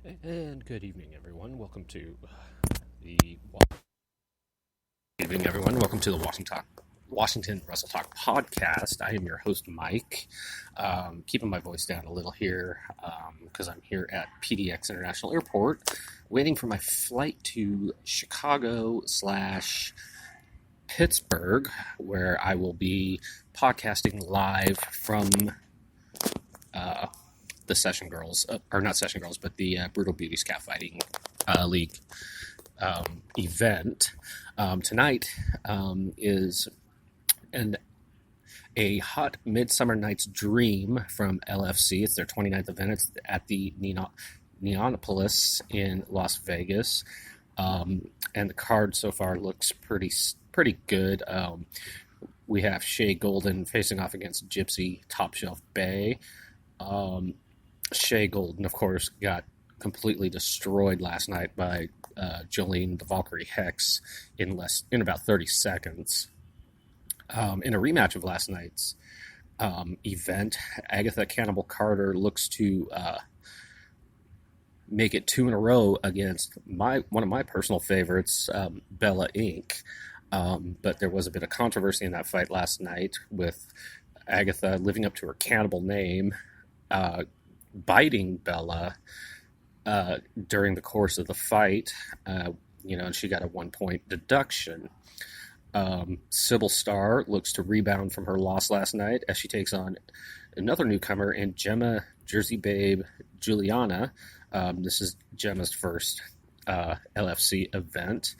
And good evening, everyone. Welcome to the Washington Wrestle Talk podcast. I am your host, Mike. Keeping my voice down a little here because I'm here at PDX International Airport, waiting for my flight to Chicago/Pittsburgh, where I will be podcasting live from the Session Girls, or not Session Girls, but the Brutal Beauty Scat Fighting League event. Tonight is a hot Midsummer Night's Dream from LFC. It's their 29th event. It's at the Neonopolis in Las Vegas. And the card so far looks pretty good. We have Shea Golden facing off against Gypsy Top Shelf Bay. Shea Golden, of course, got completely destroyed last night by Jolene the Valkyrie Hex in about 30 seconds. In a rematch of last night's event, Agatha Cannibal Carter looks to make it 2 in a row against one of my personal favorites, Bella Inc. But there was a bit of controversy in that fight last night with Agatha living up to her cannibal name, biting Bella during the course of the fight, and she got a 1-point deduction. Sybil Starr looks to rebound from her loss last night as she takes on another newcomer in Gemma Jersey Babe Juliana. This is Gemma's first LFC event.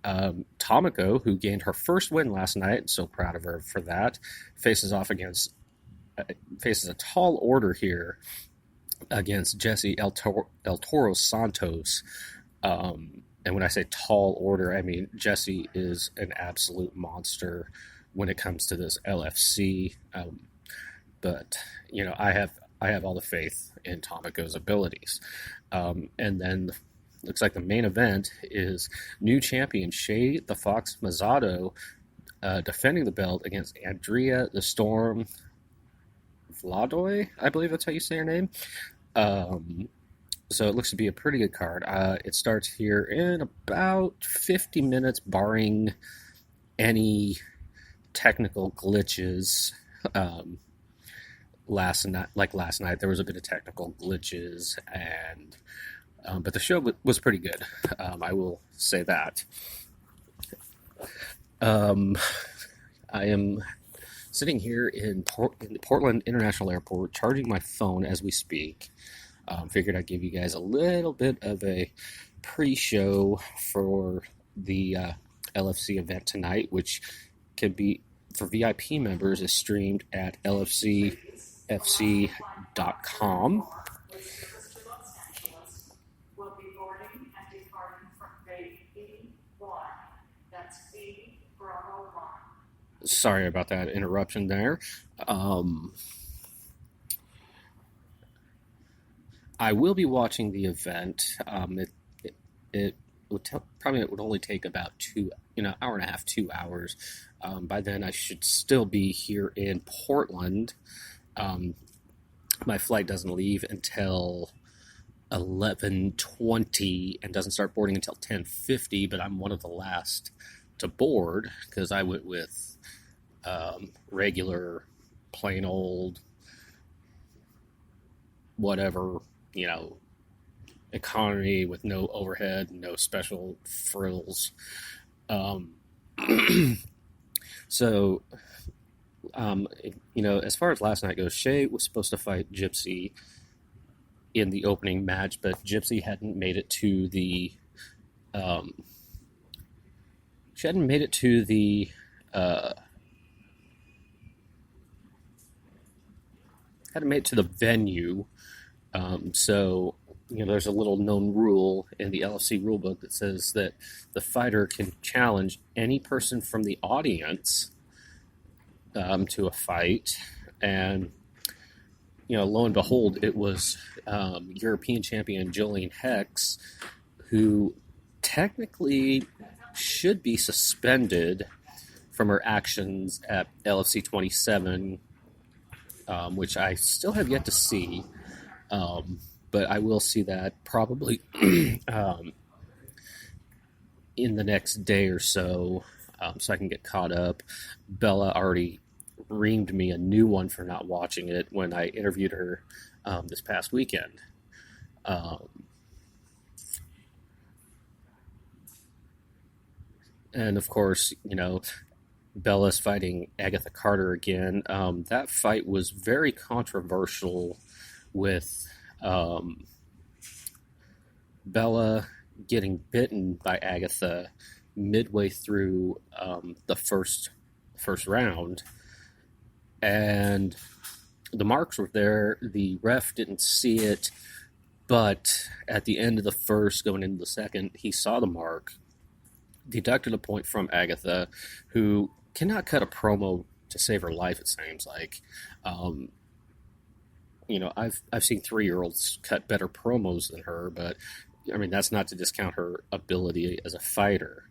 Tomiko, who gained her first win last night, so proud of her for that, faces a tall order here against Jesse El Toro Santos. And when I say tall order, I mean Jesse is an absolute monster when it comes to this LFC. But I have all the faith in Tomiko's abilities. And then looks like the main event is new champion Shea the Fox Mazzado defending the belt against Andrea the Storm Vladoy, I believe that's how you say her name. So it looks to be a pretty good card. It starts here in about 50 minutes, barring any technical glitches. Last night, there was a bit of technical glitches, but the show was pretty good. I will say that. I am sitting here in the Portland International Airport, charging my phone as we speak. Figured I'd give you guys a little bit of a pre-show for the LFC event tonight, which can be, for VIP members, is streamed at lfcfc.com. Sorry about that interruption there. I will be watching the event. It would only take about hour and a half, 2 hours. By then, I should still be here in Portland. My flight doesn't leave until 11:20 and doesn't start boarding until 10:50. But I'm one of the last to board because I went with regular, plain old, whatever, economy with no overhead, no special frills. So, as far as last night goes, Shea was supposed to fight Gypsy in the opening match, but Gypsy hadn't made it to the venue. So there's a little known rule in the LFC rulebook that says that the fighter can challenge any person from the audience to a fight. And, lo and behold, it was European champion Jolene Hex, who technically should be suspended from her actions at LFC 27, which I still have yet to see. but I will see that probably um, in the next day or so, so I can get caught up. Bella already reamed me a new one for not watching it when I interviewed her this past weekend. Um, and of course, Bella's fighting Agatha Carter again. That fight was very controversial with um, Bella getting bitten by Agatha midway through the first round, and the marks were there. The ref didn't see it, but at the end of the first, going into the second, he saw the mark, deducted a point from Agatha, who cannot cut a promo to save her life. It seems like, um, I've seen 3-year-olds cut better promos than her, but I mean that's not to discount her ability as a fighter.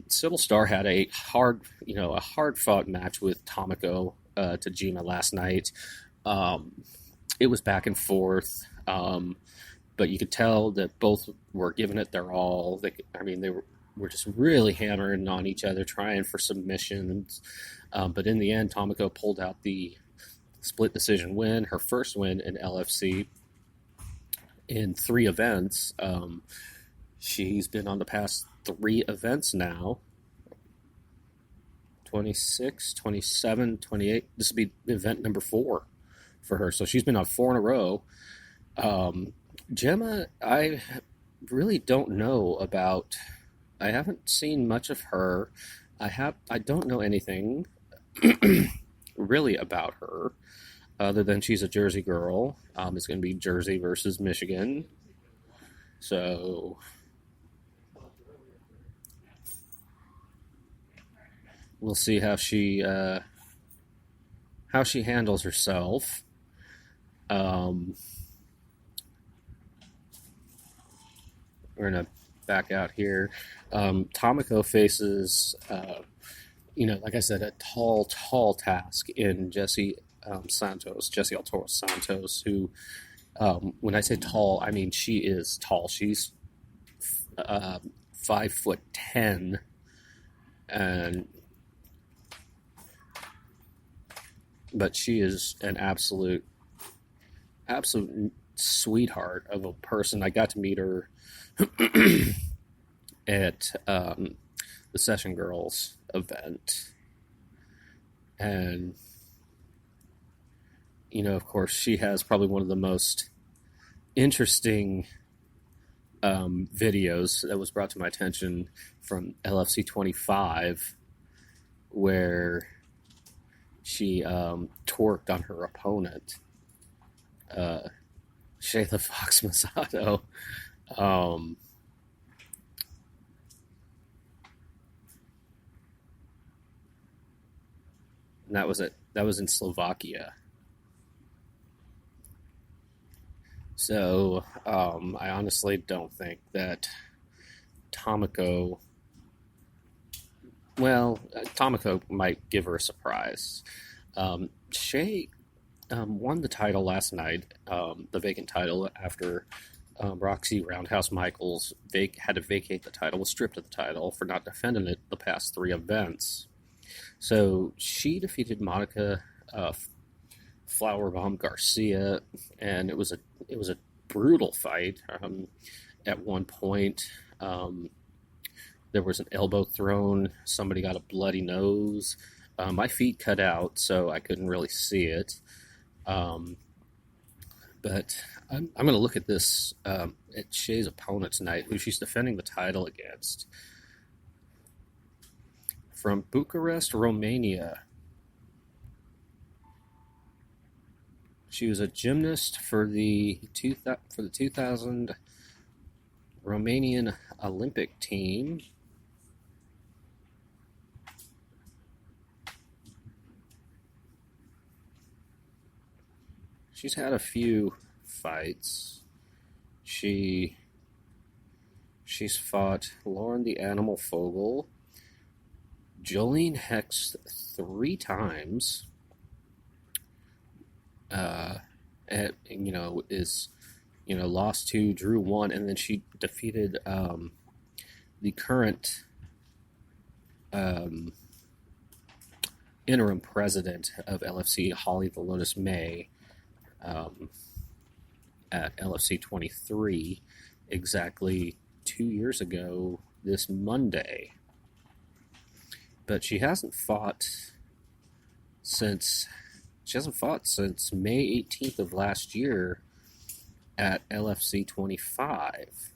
Sybil Starr had a hard fought match with Tomiko Tajima last night. Um, it was back and forth, but you could tell that both were giving it their all. They were just really hammering on each other, trying for submissions. But in the end, Tomiko pulled out the split decision win, her first win in LFC in 3 events. She's been on the past 3 events now. 26, 27, 28. This will be event number 4 for her. So she's been on 4 in a row. Gemma, I really don't know about. I haven't seen much of her. I don't know anything really about her other than she's a Jersey girl. It's going to be Jersey versus Michigan. So we'll see how she handles herself. We're gonna back out here. Tomiko faces, like I said, a tall task in Jesse Alturas Santos, who, when I say tall, I mean she is tall. She's 5'10", but she is an absolute sweetheart of a person. I got to meet her at the Session Girls event, and of course, she has probably one of the most interesting videos that was brought to my attention from LFC 25, where she twerked on her opponent, Shayla Fox Masato. And that was it. That was in Slovakia. So I honestly don't think that Tomiko. Well, Tomiko might give her a surprise. Shay won the title last night, the vacant title, after Roxy Roundhouse Michaels had to vacate the title, was stripped of the title for not defending it the past 3 events. So she defeated Monica Flowerbomb Garcia, and it was a brutal fight. At one point, there was an elbow thrown. Somebody got a bloody nose. My feet cut out, so I couldn't really see it. But I'm going to look at this at Shay's opponent tonight, who she's defending the title against. From Bucharest, Romania. She was a gymnast for the 2000 Romanian Olympic team. She's had a few fights. She's fought Lauren the Animal Fogel, Jolene Hex 3 times. Is lost two, drew one, and then she defeated the current um, interim president of LFC, Holly the Lotus May, um, at LFC 23 exactly 2 years ago this Monday. But she hasn't fought since May 18th of last year at LFC 25.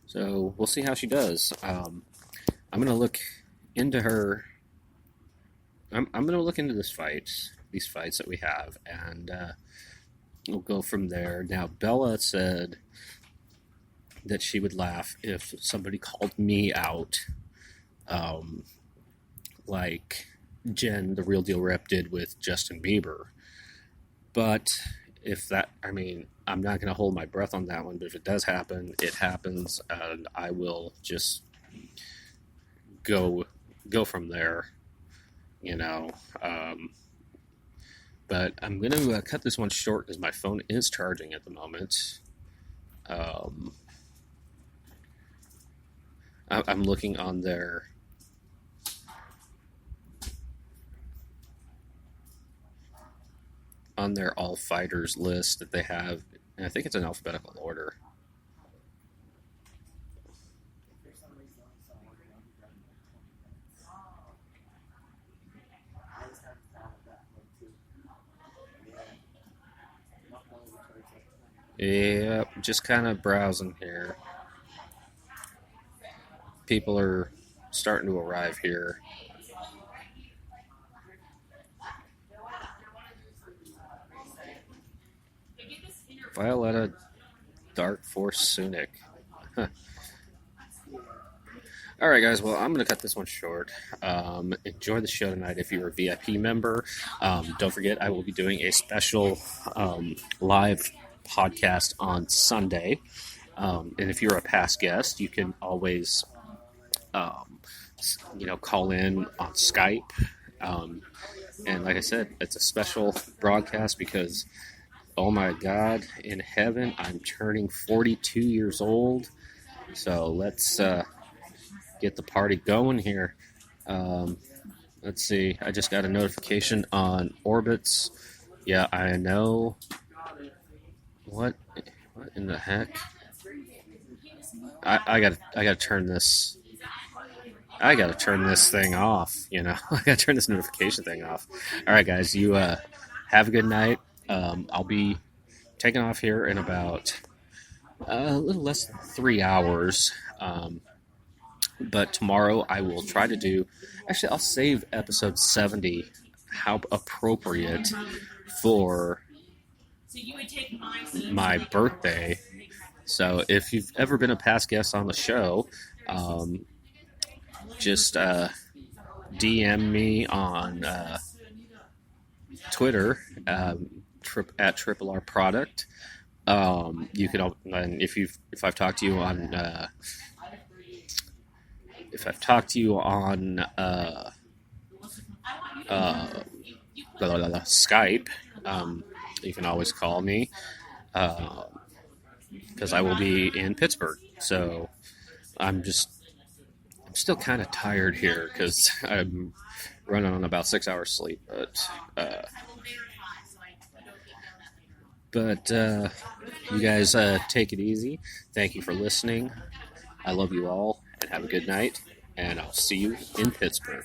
So we'll see how she does. I'm going to look into her. I'm going to look into these fights that we have, and we'll go from there. Now, Bella said that she would laugh if somebody called me out, like Jen, the Real Deal Rep, did with Justin Bieber. But I'm not going to hold my breath on that one, but if it does happen, it happens, and I will just go from there, but I'm going to cut this one short because my phone is charging at the moment. I'm looking on their all fighters list that they have, and I think it's in alphabetical order. Yep, just kind of browsing here. People are starting to arrive here. Violetta Dark Force Sunic. Huh. All right, guys. Well, I'm going to cut this one short. Enjoy the show tonight if you're a VIP member. Don't forget, I will be doing a special live podcast on Sunday. And if you're a past guest, you can always, call in on Skype. And like I said, it's a special broadcast because, oh my God, in heaven, I'm turning 42 years old. So let's get the party going here. Let's see. I just got a notification on Orbitz. Yeah, I know. What in the heck? I gotta turn this. I gotta turn this thing off. I gotta turn this notification thing off. All right, guys. You have a good night. I'll be taking off here in about a little less than 3 hours. But tomorrow I will try to do. Actually, I'll save episode 70. How appropriate for my birthday. So if you've ever been a past guest on the show, just DM me on Twitter at Triple R Product. You can, and if I've talked to you on Skype, you can always call me because I will be in Pittsburgh. So I'm still kind of tired here because I'm running on about 6 hours sleep. But you guys take it easy. Thank you for listening. I love you all, and have a good night. And I'll see you in Pittsburgh.